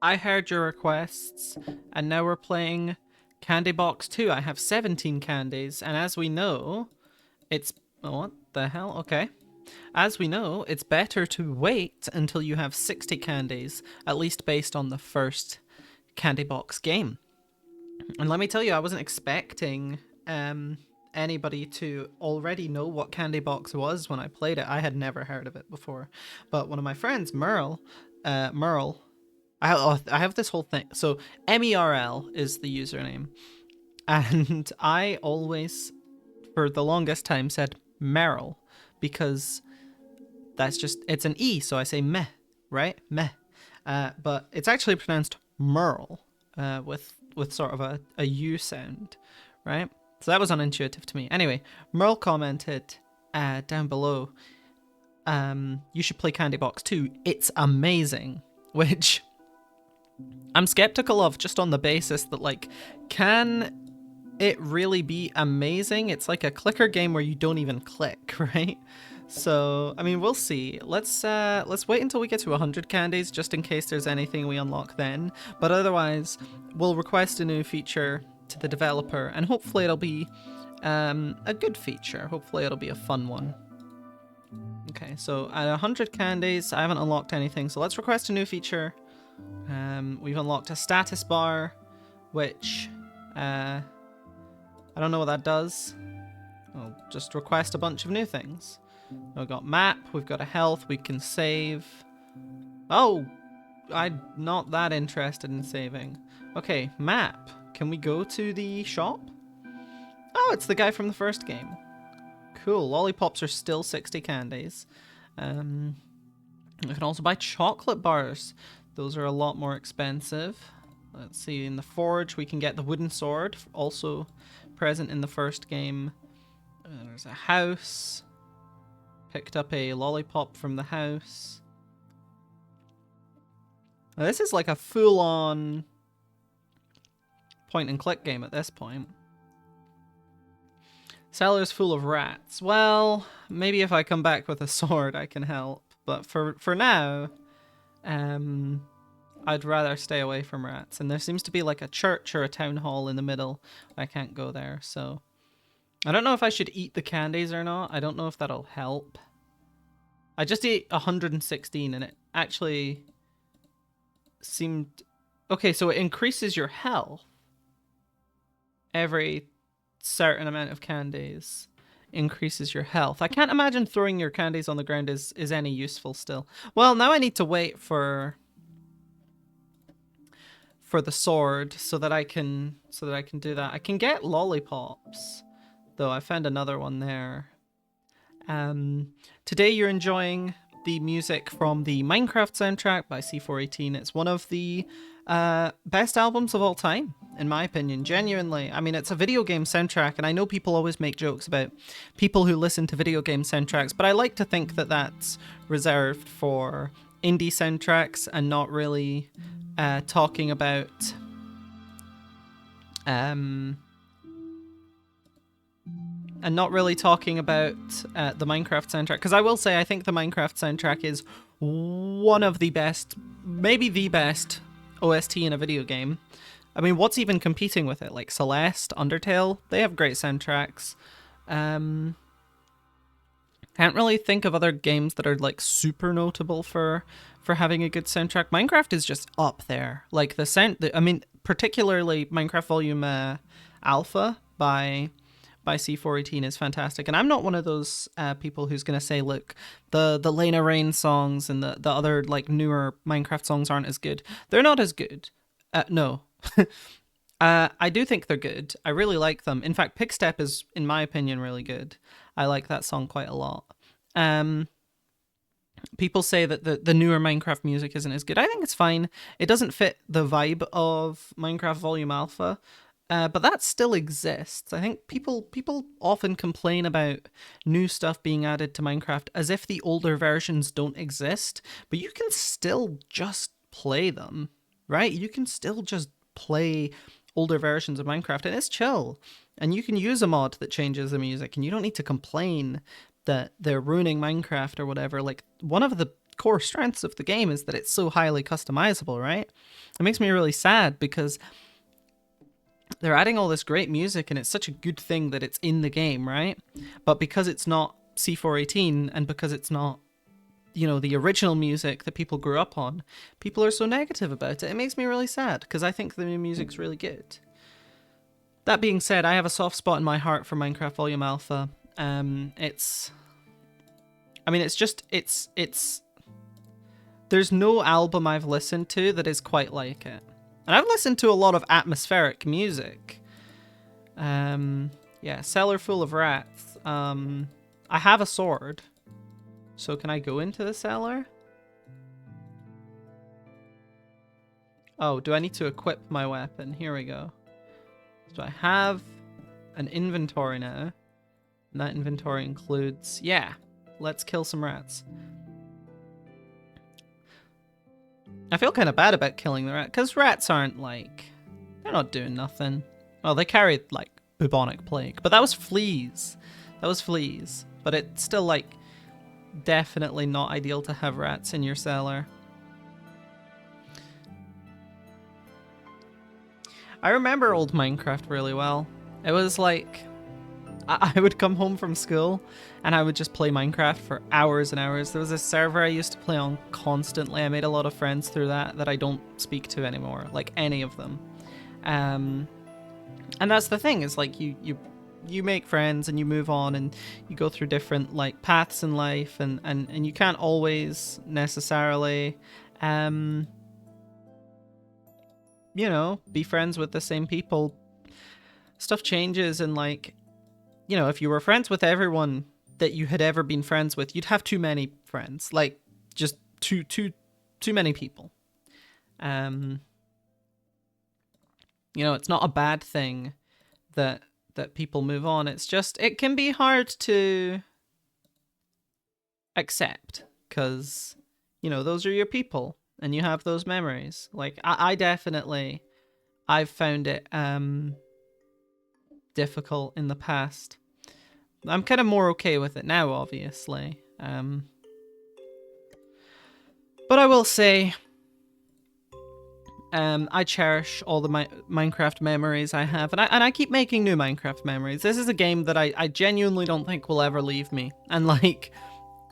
I heard your requests, and now we're playing Candy Box 2. I have 17 candies, and as we know, it's. Oh, what the hell? Okay. As we know, it's better to wait until you have 60 candies, at least based on the first Candy Box game. And let me tell you, I wasn't expecting anybody to already know what Candy Box was when I played it. I had never heard of it before. But one of my friends, Merle, I have this whole thing. So MERL is the username. And I always, for the longest time, said Merrill because it's an E, so I say meh, right? Meh. But it's actually pronounced Merle with sort of a U sound, right? So that was unintuitive to me. Anyway, Merle commented down below, you should play Candy Box 2. It's amazing. Which I'm skeptical of just on the basis that, like, can it really be amazing? It's like a clicker game where you don't even click, right? So, I mean, we'll see. Let's wait until we get to 100 candies, just in case there's anything we unlock then. But otherwise, we'll request a new feature to the developer, and hopefully it'll be a good feature. Hopefully it'll be a fun one. Okay, so at 100 candies, I haven't unlocked anything, so let's request a new feature. We've unlocked a status bar, which I don't know what that does. I'll just request a bunch of new things. We've got map, we've got a health, we can save. Oh, I'm not that interested in saving. Okay, map. Can we go to the shop? Oh, it's the guy from the first game. Cool, lollipops are still 60 candies. We can also buy chocolate bars. Those are a lot more expensive. Let's see, in the forge we can get the wooden sword, also present in the first game. There's a house. Picked up a lollipop from the house. Now, this is like a full-on point-and-click game at this point. Cellar's full of rats. Well, maybe if I come back with a sword I can help. But for now, I'd rather stay away from rats. And there seems to be like a church or a town hall in the middle. I can't go there, so I don't know if I should eat the candies or not. I don't know if that'll help. I just ate 116 and it actually seemed... Okay, so it increases your health every certain amount of candies. Increases your health. I can't imagine throwing your candies on the ground is any useful still. Well, now I need to wait for the sword so that I can do that. I can get lollipops, though. I found another one there. Today you're enjoying the music from the Minecraft soundtrack by C418. It's one of the best albums of all time, in my opinion, genuinely. I mean, it's a video game soundtrack, and I know people always make jokes about people who listen to video game soundtracks, but I like to think that that's reserved for indie soundtracks and not really talking about the Minecraft soundtrack, because I will say I think the Minecraft soundtrack is one of the best, maybe the best OST in a video game. I mean, what's even competing with it? Like Celeste, Undertale, they have great soundtracks. Can't really think of other games that are like super notable for having a good soundtrack. Minecraft is just up there. Like I mean, particularly Minecraft Volume Alpha by C418 is fantastic. And I'm not one of those people who's going to say, look, the Lena Raine songs and the other like newer Minecraft songs aren't as good. They're not as good. No. I do think they're good. I really like them. In fact, Pigstep is, in my opinion, really good. I like that song quite a lot. People say that the newer Minecraft music isn't as good. I think it's fine. It doesn't fit the vibe of Minecraft Volume Alpha. But that still exists. I think people often complain about new stuff being added to Minecraft as if the older versions don't exist, but you can still just play them, right? You can still just play older versions of Minecraft, and it's chill. And you can use a mod that changes the music, and you don't need to complain that they're ruining Minecraft or whatever. Like, one of the core strengths of the game is that it's so highly customizable, right? It makes me really sad because they're adding all this great music and it's such a good thing that it's in the game, right? But because it's not C418 and because it's not, you know, the original music that people grew up on, people are so negative about it. It makes me really sad because I think the new music's really good. That being said, I have a soft spot in my heart for Minecraft Volume Alpha. It's there's no album I've listened to that is quite like it. And I've listened to a lot of atmospheric music. Yeah, cellar full of rats. I have a sword. So can I go into the cellar? Oh, do I need to equip my weapon? Here we go. So I have an inventory now. And that inventory includes... Yeah, let's kill some rats. I feel kind of bad about killing the rat, because rats aren't like... They're not doing nothing. Well, they carried, like, bubonic plague. But that was fleas. That was fleas. But it's still, like, definitely not ideal to have rats in your cellar. I remember old Minecraft really well. It was like... I would come home from school and I would just play Minecraft for hours and hours. There was a server I used to play on constantly. I made a lot of friends through that I don't speak to anymore, like any of them. And that's the thing, is like you make friends and you move on and you go through different like paths in life and you can't always necessarily you know, be friends with the same people. Stuff changes and like, you know, if you were friends with everyone that you had ever been friends with, you'd have too many friends. Like, just too many people. You know, it's not a bad thing that people move on. It's just, it can be hard to accept because, you know, those are your people and you have those memories. Like, I definitely, I've found it difficult in the past. I'm kind of more okay with it now, obviously. But I will say, I cherish all the Minecraft memories I have, and I keep making new Minecraft memories. This is a game that I genuinely don't think will ever leave me. And like,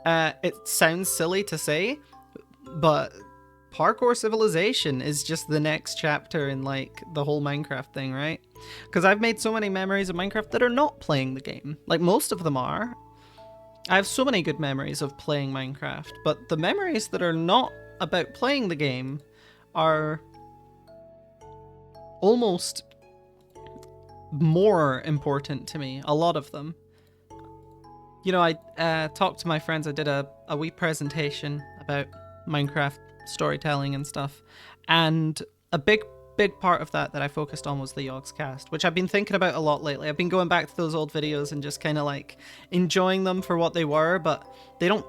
it sounds silly to say, but Parkour Civilization is just the next chapter in like the whole Minecraft thing, right? Because I've made so many memories of Minecraft that are not playing the game. Like, most of them are. I have so many good memories of playing Minecraft, but the memories that are not about playing the game are almost more important to me, a lot of them. You know, I talked to my friends, I did a wee presentation about Minecraft storytelling and stuff, and a big part of that I focused on was the Yogscast, which I've been thinking about a lot lately. I've been going back to those old videos and just kind of like enjoying them for what they were, but they don't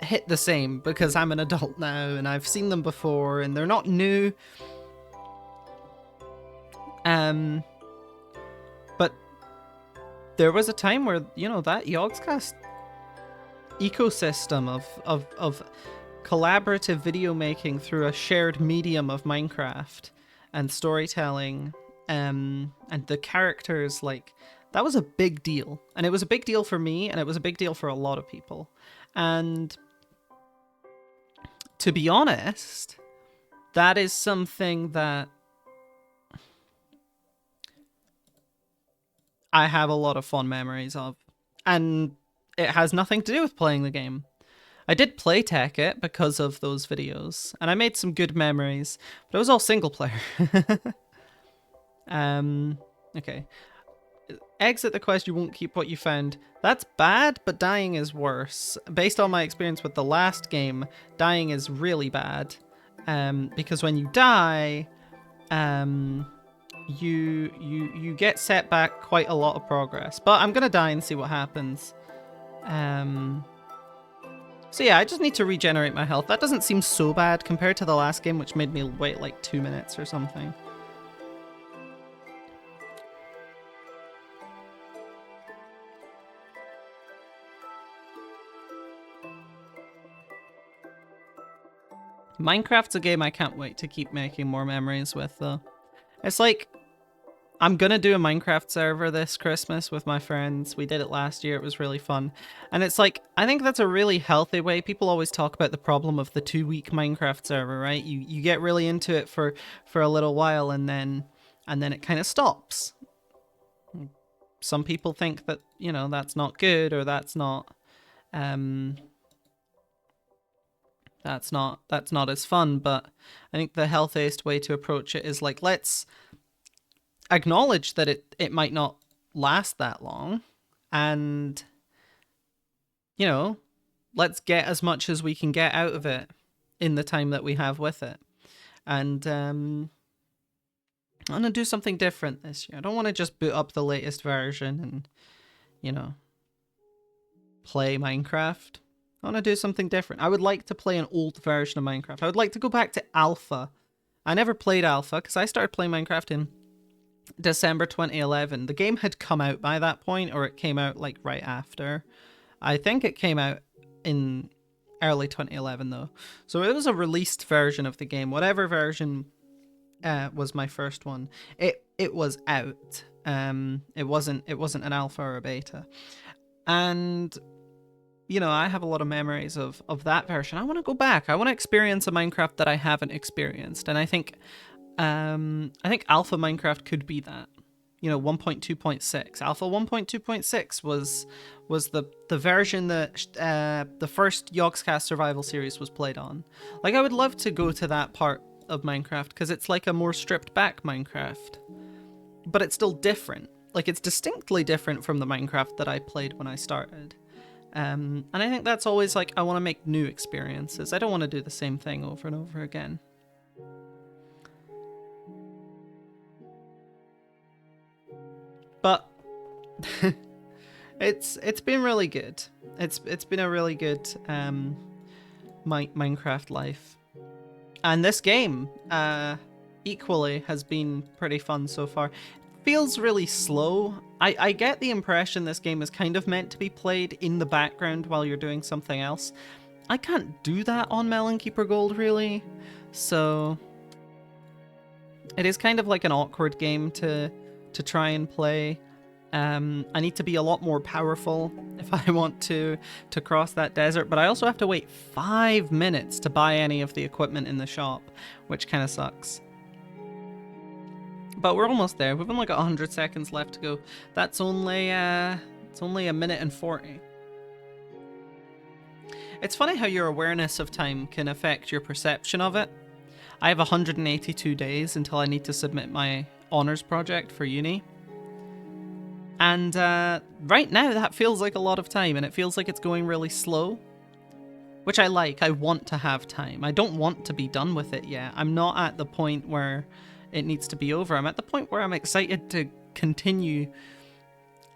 hit the same because I'm an adult now and I've seen them before and they're not new. But there was a time where, you know, that Yogscast ecosystem of collaborative video making through a shared medium of Minecraft and storytelling, and the characters, like, that was a big deal. And it was a big deal for me, and it was a big deal for a lot of people. And to be honest, that is something that I have a lot of fond memories of. And it has nothing to do with playing the game. I did playtech it because of those videos, and I made some good memories, but it was all single player. Okay. Exit the quest, you won't keep what you found. That's bad, but dying is worse. Based on my experience with the last game, dying is really bad. Because when you die, you get set back quite a lot of progress. But I'm gonna die and see what happens. So yeah, I just need to regenerate my health. That doesn't seem so bad compared to the last game, which made me wait like 2 minutes or something. Minecraft's a game I can't wait to keep making more memories with, though. It's like, I'm gonna do a Minecraft server this Christmas with my friends. We did it last year, it was really fun. And it's like, I think that's a really healthy way. People always talk about the problem of the 2-week Minecraft server, right? You get really into it for a little while and then it kind of stops. Some people think that, you know, that's not good, or that's not that's not as fun, but I think the healthiest way to approach it is like, let's acknowledge that it might not last that long, and, you know, let's get as much as we can get out of it in the time that we have with it. And I'm gonna do something different this year. I don't want to just boot up the latest version and, you know, play Minecraft. I want to do something different. I would like to play an old version of Minecraft. I would like to go back to Alpha. I never played Alpha because I started playing Minecraft in December 2011. The game had come out by that point, or it came out like right after. I think it came out in early 2011 though. So it was a released version of the game. Whatever version was my first one. It was out. It wasn't an alpha or a beta. And, you know, I have a lot of memories of that version. I want to go back. I want to experience a Minecraft that I haven't experienced. And I think alpha Minecraft could be that. You know, 1.2.6. Alpha 1.2.6 was the version that the first Yogscast Survival series was played on. Like, I would love to go to that part of Minecraft because it's like a more stripped back Minecraft. But it's still different. Like, it's distinctly different from the Minecraft that I played when I started. And I think that's always like, I want to make new experiences. I don't want to do the same thing over and over again. But it's been really good. It's been a really good Minecraft life. And this game equally has been pretty fun so far. Feels really slow. I get the impression this game is kind of meant to be played in the background while you're doing something else. I can't do that on Melon Keeper Gold, really. So it is kind of like an awkward game to try and play. I need to be a lot more powerful if I want to cross that desert, but I also have to wait 5 minutes to buy any of the equipment in the shop, which kind of sucks. But we're almost there. We've only got 100 seconds left to go. That's only it's only 1 minute and 40. It's funny how your awareness of time can affect your perception of it. I have 182 days until I need to submit my honours project for uni. And right now that feels like a lot of time, and it feels like it's going really slow, which I like. I want to have time. I don't want to be done with it yet. I'm not at the point where it needs to be over. I'm at the point where I'm excited to continue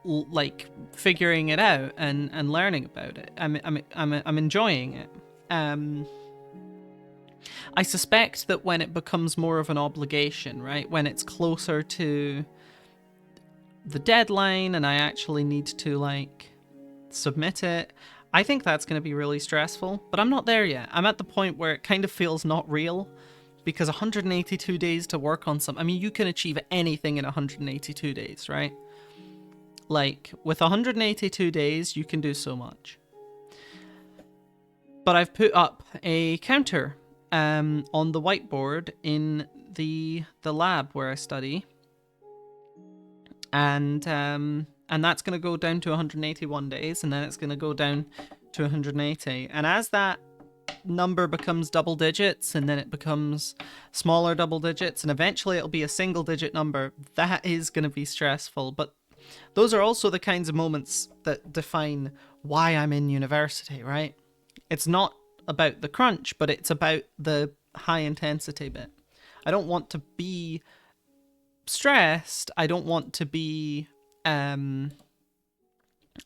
like figuring it out and learning about it. I'm enjoying it. I suspect that when it becomes more of an obligation, right, when it's closer to the deadline and I actually need to like submit it, I think that's going to be really stressful. But I'm not there yet. I'm at the point where it kind of feels not real, because 182 days to work on something. I mean, you can achieve anything in 182 days, right? Like, with 182 days, you can do so much. But I've put up a counter on the whiteboard in the lab where I study. And that's going to go down to 181 days, and then it's going to go down to 180. And as that number becomes double digits, and then it becomes smaller double digits, and eventually it'll be a single digit number, that is going to be stressful. But those are also the kinds of moments that define why I'm in university, right? It's not about the crunch, but it's about the high intensity bit. I don't want to be stressed. I don't want to be I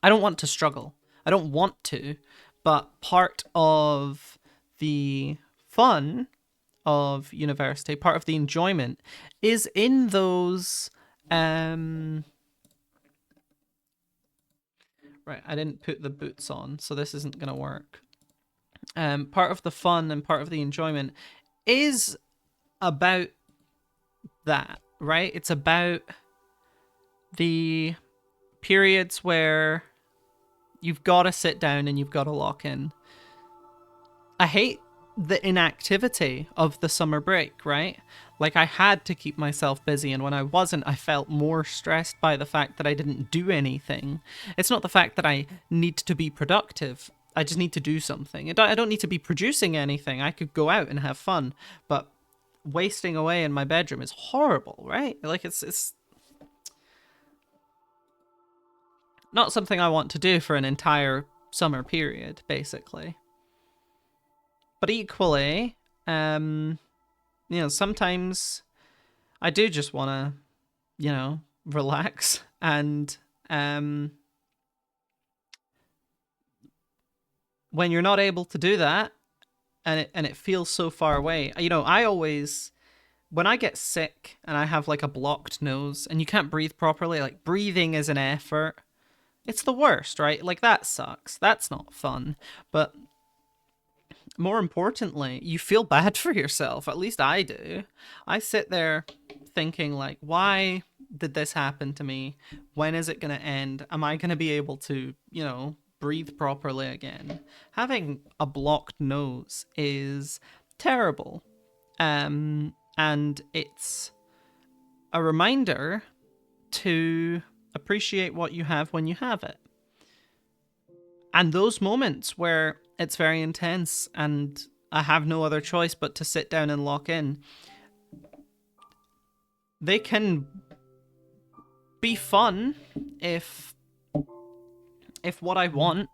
don't want to struggle. I don't want to, but part of the fun of university, part of the enjoyment, is in those right, I didn't put the boots on, so this isn't gonna work. part of the fun and part of the enjoyment is about that, right? It's about the periods where you've got to sit down and you've got to lock in. I hate the inactivity of the summer break, right? Like, I had to keep myself busy, and when I wasn't, I felt more stressed by the fact that I didn't do anything. It's not the fact that I need to be productive. I just need to do something. I don't need to be producing anything. I could go out and have fun, but wasting away in my bedroom is horrible, right? Like, it's not something I want to do for an entire summer period, basically. But equally, sometimes I do just want to, relax and when you're not able to do that and it feels so far away, I always, when I get sick and I have like a blocked nose and you can't breathe properly, like breathing is an effort. It's the worst, right? Like that sucks. That's not fun. But more importantly, you feel bad for yourself. At least I do. I sit there thinking like, why did this happen to me? When is it going to end? Am I going to be able to, breathe properly again? Having a blocked nose is terrible. And it's a reminder to appreciate what you have when you have it. And those moments where it's very intense and I have no other choice but to sit down and lock in, they can be fun if what I want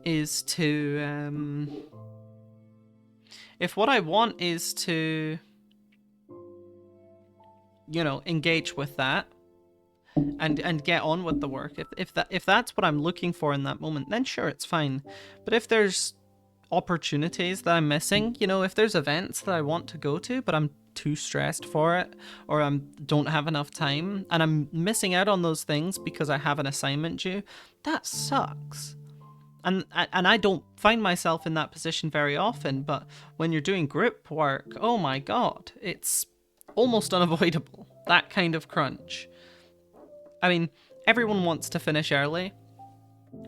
is to engage with that and get on with the work. If that's what I'm looking for in that moment, then sure, it's fine. But if there's opportunities that I'm missing, if there's events that I want to go to but I'm too stressed for it, or I don't have enough time and I'm missing out on those things because I have an assignment due, that sucks. And I don't find myself in that position very often, but when you're doing group work, oh my god, it's almost unavoidable, that kind of crunch. I mean, everyone wants to finish early,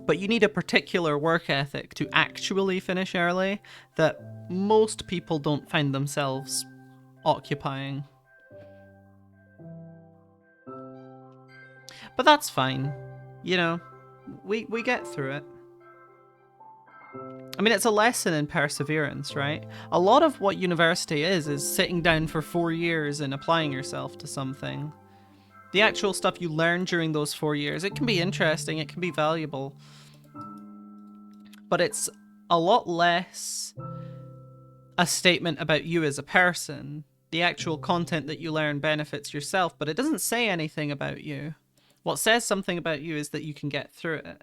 but you need a particular work ethic to actually finish early that most people don't find themselves occupying. But that's fine. We get through it. I mean, it's a lesson in perseverance, right? A lot of what university is sitting down for 4 years and applying yourself to something. The actual stuff you learn during those 4 years, it can be interesting, it can be valuable. But it's a lot less a statement about you as a person. The actual content that you learn benefits yourself, but it doesn't say anything about you. What says something about you is that you can get through it.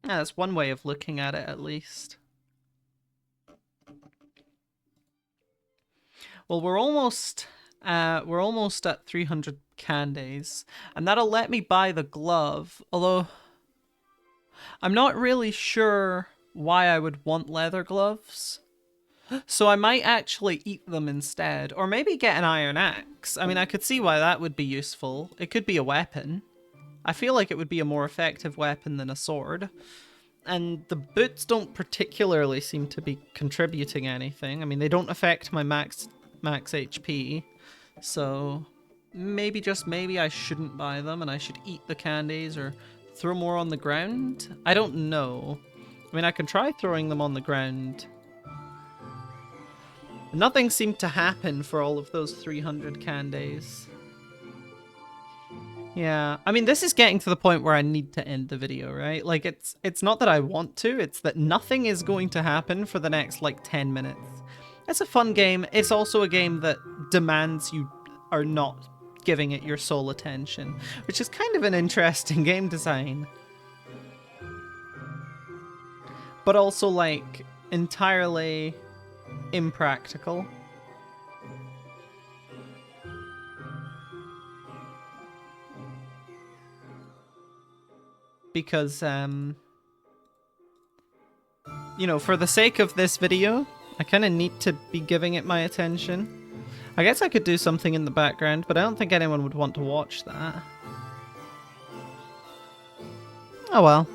Yeah, that's one way of looking at it, at least. Well, we're almost at 300 candies, and that'll let me buy the glove, although I'm not really sure why I would want leather gloves. So I might actually eat them instead, or maybe get an iron axe. I mean, I could see why that would be useful. It could be a weapon. I feel like it would be a more effective weapon than a sword. And the boots don't particularly seem to be contributing anything. I mean, they don't affect my max HP. So maybe, just maybe, I shouldn't buy them and I should eat the candies or throw more on the ground? I don't know. I mean, I can try throwing them on the ground. Nothing seemed to happen for all of those 300 candies. Yeah, I mean, this is getting to the point where I need to end the video, right? Like, it's not that I want to, it's that nothing is going to happen for the next, like, 10 minutes. It's a fun game. It's also a game that demands you are not giving it your sole attention, which is kind of an interesting game design. But also, like, entirely impractical. Because, you know, for the sake of this video, I kind of need to be giving it my attention. I guess I could do something in the background, but I don't think anyone would want to watch that. Oh well.